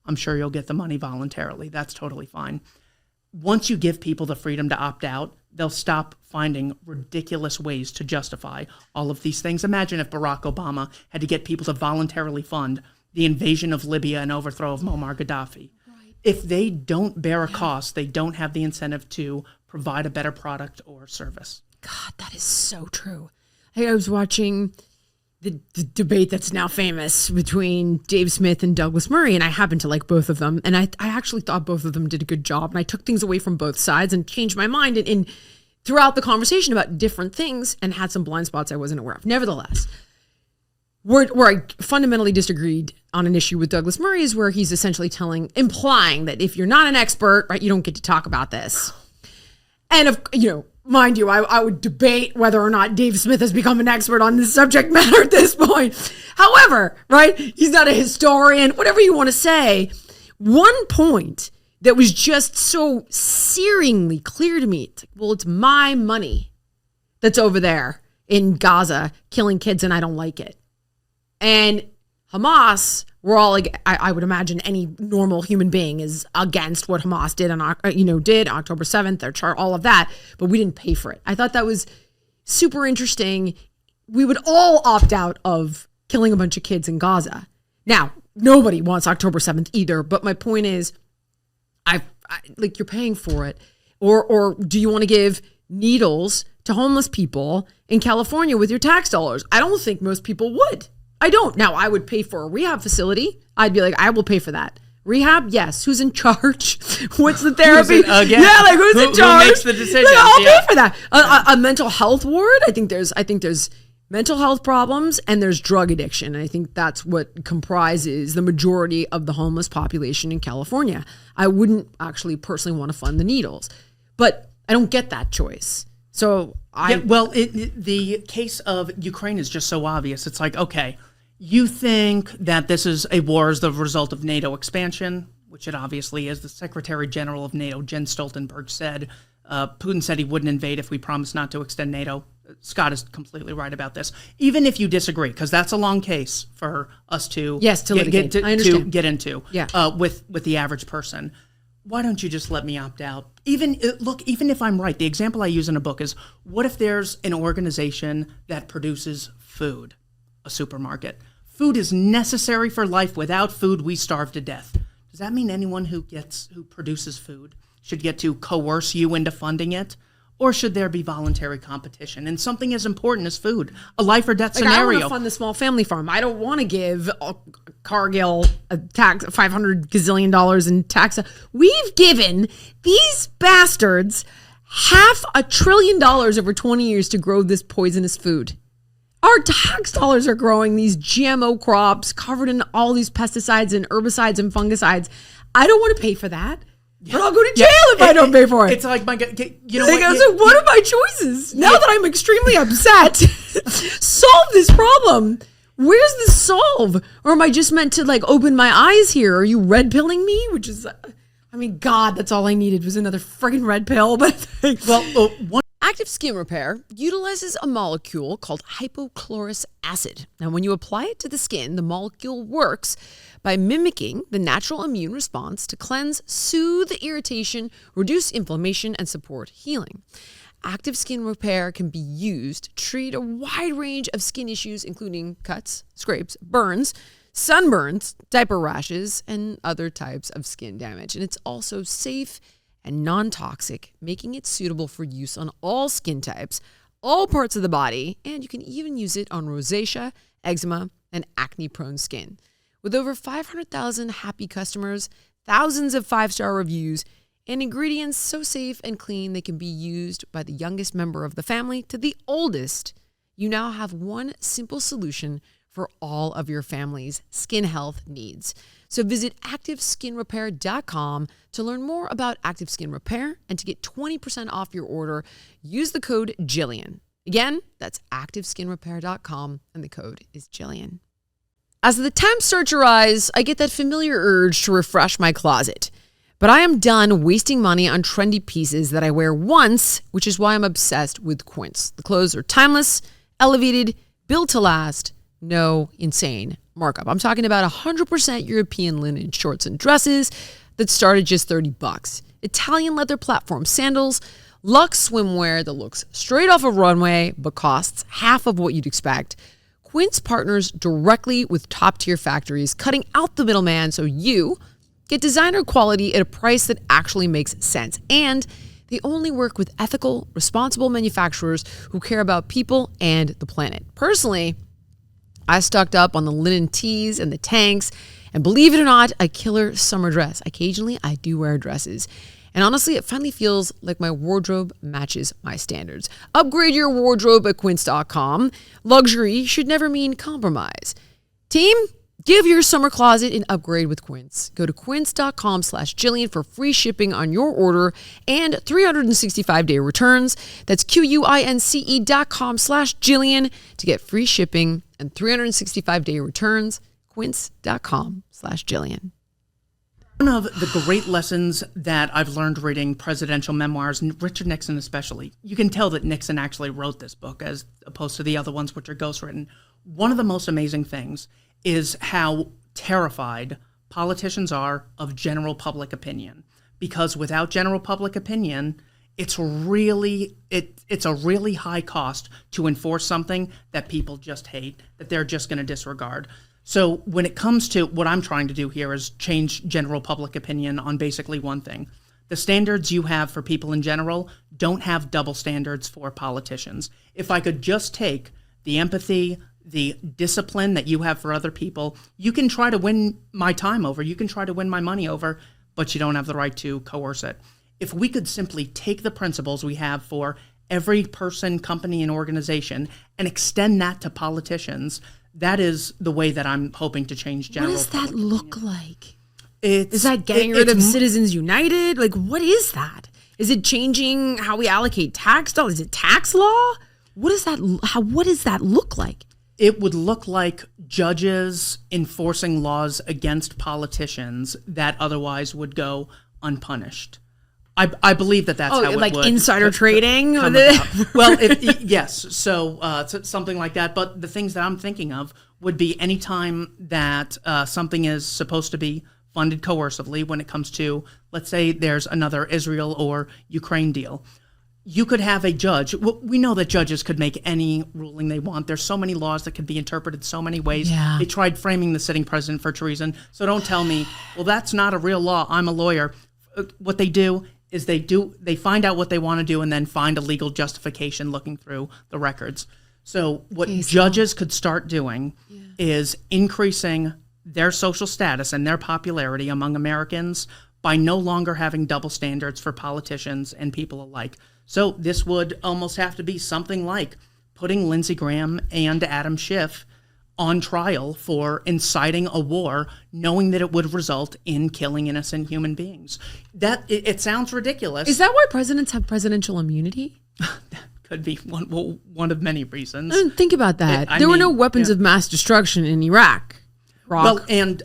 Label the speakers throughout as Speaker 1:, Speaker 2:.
Speaker 1: I'm sure you'll get the money voluntarily. That's totally fine. Once you give people the freedom to opt out, they'll stop finding ridiculous ways to justify all of these things. Imagine if Barack Obama had to get people to voluntarily fund the invasion of Libya and overthrow of Muammar Gaddafi. Right. If they don't bear a cost, they don't have the incentive to provide a better product or service.
Speaker 2: God, that is so true. I was watching the debate that's now famous between Dave Smith and Douglas Murray, and I happen to like both of them. And I actually thought both of them did a good job. And I took things away from both sides and changed my mind in throughout the conversation about different things and had some blind spots I wasn't aware of. Nevertheless, where I fundamentally disagreed on an issue with Douglas Murray is where he's essentially implying that if you're not an expert, right, you don't get to talk about this. And mind you, I would debate whether or not Dave Smith has become an expert on this subject matter at this point. However, right, he's not a historian, whatever you want to say. One point that was just so searingly clear to me, it's like, well, it's my money that's over there in Gaza killing kids and I don't like it. And Hamas, we're all like, I would imagine any normal human being is against what Hamas did on October 7th, their chart, all of that, but we didn't pay for it. I thought that was super interesting. We would all opt out of killing a bunch of kids in Gaza. Now, nobody wants October 7th either, but my point is, like, you're paying for it. Or do you want to give needles to homeless people in California with your tax dollars? I don't think most people would. I don't. Now, I would pay for a rehab facility. I'd be like, I will pay for that. Rehab? Yes. Who's in charge? What's the therapy? Who's in charge?
Speaker 1: Who makes the decision?
Speaker 2: Like, I'll pay for that. A mental health ward? I think there's mental health problems and there's drug addiction. And I think that's what comprises the majority of the homeless population in California. I wouldn't actually personally want to fund the needles, but I don't get that choice. So
Speaker 1: the case of Ukraine is just so obvious. It's like, okay, you think that this is a war as the result of NATO expansion, which it obviously is. The Secretary General of NATO, Jens Stoltenberg, said Putin said he wouldn't invade if we promised not to extend NATO. Scott is completely right about this. Even if you disagree, because that's a long case for us to
Speaker 2: get
Speaker 1: into with the average person. Why don't you just let me opt out? Even if I'm right, the example I use in a book is, what if there's an organization that produces food, a supermarket? Food is necessary for life. Without food, we starve to death. Does that mean anyone who produces food should get to coerce you into funding it? Or should there be voluntary competition in something as important as food, a life or death scenario?
Speaker 2: I want to fund the small family farm. I don't want to give Cargill a tax, $500 gazillion in tax. We've given these bastards $500 billion over 20 years to grow this poisonous food. Our tax dollars are growing these GMO crops covered in all these pesticides and herbicides and fungicides. I don't want to pay for that. But I'll go to jail if I don't pay for it.
Speaker 1: It's like, what
Speaker 2: are my choices? Now that I'm extremely upset, solve this problem. Where's the solve? Or am I just meant to open my eyes here? Are you red pilling me? Which is, God, that's all I needed was another friggin' red pill. But Active Skin Repair utilizes a molecule called hypochlorous acid. Now, when you apply it to the skin, the molecule works by mimicking the natural immune response to cleanse, soothe irritation, reduce inflammation, and support healing. Active Skin Repair can be used to treat a wide range of skin issues, including cuts, scrapes, burns, sunburns, diaper rashes, and other types of skin damage. And it's also safe and non-toxic, making it suitable for use on all skin types, all parts of the body, and you can even use it on rosacea, eczema, and acne-prone skin. With over 500,000 happy customers, thousands of 5-star reviews, and ingredients so safe and clean they can be used by the youngest member of the family to the oldest, you now have one simple solution for all of your family's skin health needs. So visit ActiveSkinRepair.com to learn more about Active Skin Repair and to get 20% off your order. Use the code Jillian. Again, that's ActiveSkinRepair.com and the code is Jillian. As the temps start to rise, I get that familiar urge to refresh my closet. But I am done wasting money on trendy pieces that I wear once, which is why I'm obsessed with Quince. The clothes are timeless, elevated, built to last. No insane markup. I'm talking about 100% European linen shorts and dresses that start at just $30. Italian leather platform sandals, luxe swimwear that looks straight off a runway but costs half of what you'd expect. Quince partners directly with top-tier factories, cutting out the middleman so you get designer quality at a price that actually makes sense. And they only work with ethical, responsible manufacturers who care about people and the planet. Personally, I stocked up on the linen tees and the tanks, and believe it or not, a killer summer dress. Occasionally, I do wear dresses. And honestly, it finally feels like my wardrobe matches my standards. Upgrade your wardrobe at quince.com. Luxury should never mean compromise. Team, give your summer closet an upgrade with Quince. Go to quince.com/Jillian for free shipping on your order and 365-day returns. That's QUINCE.com/Jillian to get free shipping and 365-day returns. Quince.com/Jillian.
Speaker 1: One of the great lessons that I've learned reading presidential memoirs, and Richard Nixon especially, you can tell that Nixon actually wrote this book as opposed to the other ones which are ghostwritten. One of the most amazing things is how terrified politicians are of general public opinion. Because without general public opinion, it's a really high cost to enforce something that people just hate, that they're just going to disregard. So when it comes to what I'm trying to do here is change general public opinion on basically one thing. The standards you have for people in general don't have double standards for politicians. If I could just take the empathy, the discipline that you have for other people, you can try to win my time over, you can try to win my money over, but you don't have the right to coerce it. If we could simply take the principles we have for every person, company, and organization and extend that to politicians, that is the way that I'm hoping to change general.
Speaker 2: What does that look like?
Speaker 1: Is
Speaker 2: that getting rid of Citizens United? Like, what is that? Is it changing how we allocate tax dollars? Is it tax law? What is that? What does that look like?
Speaker 1: It would look like judges enforcing laws against politicians that otherwise would go unpunished. I believe that's how it would.
Speaker 2: Like insider trading?
Speaker 1: Well, yes. So something like that. But the things that I'm thinking of would be anytime that something is supposed to be funded coercively when it comes to, let's say there's another Israel or Ukraine deal. You could have a judge. Well, we know that judges could make any ruling they want. There's so many laws that could be interpreted so many ways.
Speaker 2: Yeah.
Speaker 1: They tried framing the sitting president for treason. So don't tell me, well, that's not a real law. I'm a lawyer. What they do is they find out what they want to do and then find a legal justification looking through the records. So what judges could start doing is increasing their social status and their popularity among Americans by no longer having double standards for politicians and people alike. So this would almost have to be something like putting Lindsey Graham and Adam Schiff on trial for inciting a war, knowing that it would result in killing innocent human beings. It sounds ridiculous.
Speaker 2: Is that why presidents have presidential immunity?
Speaker 1: That could be one of many reasons.
Speaker 2: Think about that. There were no weapons of mass destruction in Iraq.
Speaker 1: Well, and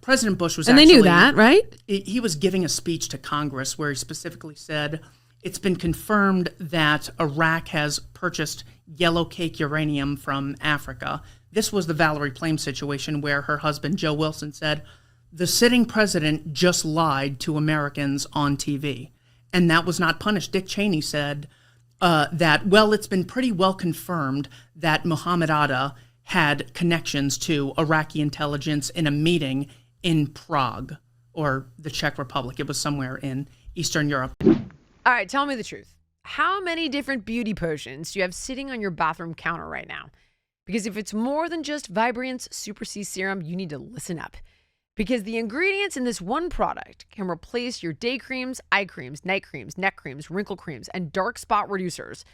Speaker 1: President Bush was
Speaker 2: and they knew that, right?
Speaker 1: He was giving a speech to Congress where he specifically said, it's been confirmed that Iraq has purchased yellow cake uranium from Africa. This was the Valerie Plame situation where her husband, Joe Wilson, said, the sitting president just lied to Americans on TV. And that was not punished. Dick Cheney said that, well, it's been pretty well confirmed that Mohammed Atta had connections to Iraqi intelligence in a meeting in Prague or the Czech Republic. It was somewhere in Eastern Europe.
Speaker 2: All right, tell me the truth. How many different beauty potions do you have sitting on your bathroom counter right now? Because if it's more than just Vibrance Super C Serum, you need to listen up. Because the ingredients in this one product can replace your day creams, eye creams, night creams, neck creams, wrinkle creams, and dark spot reducers.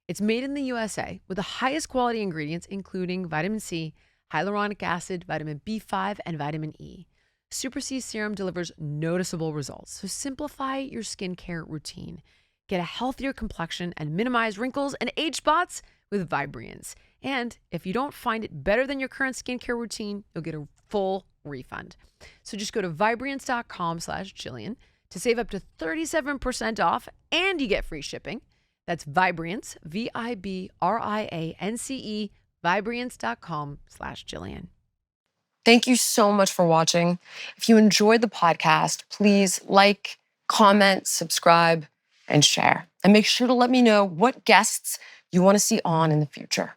Speaker 2: It's made in the USA with the highest quality ingredients, including vitamin C, hyaluronic acid, vitamin B5, and vitamin E. Super C Serum delivers noticeable results, so simplify your skincare routine. Get a healthier complexion and minimize wrinkles and age spots with Vibrance. And if you don't find it better than your current skincare routine, you'll get a full refund. So just go to Vibrance.com/Jillian to save up to 37% off, and you get free shipping. That's Vibrance, Vibrance, Vibrance.com/Jillian.
Speaker 3: Thank you so much for watching. If you enjoyed the podcast, please like, comment, subscribe, and share. And make sure to let me know what guests you want to see on in the future.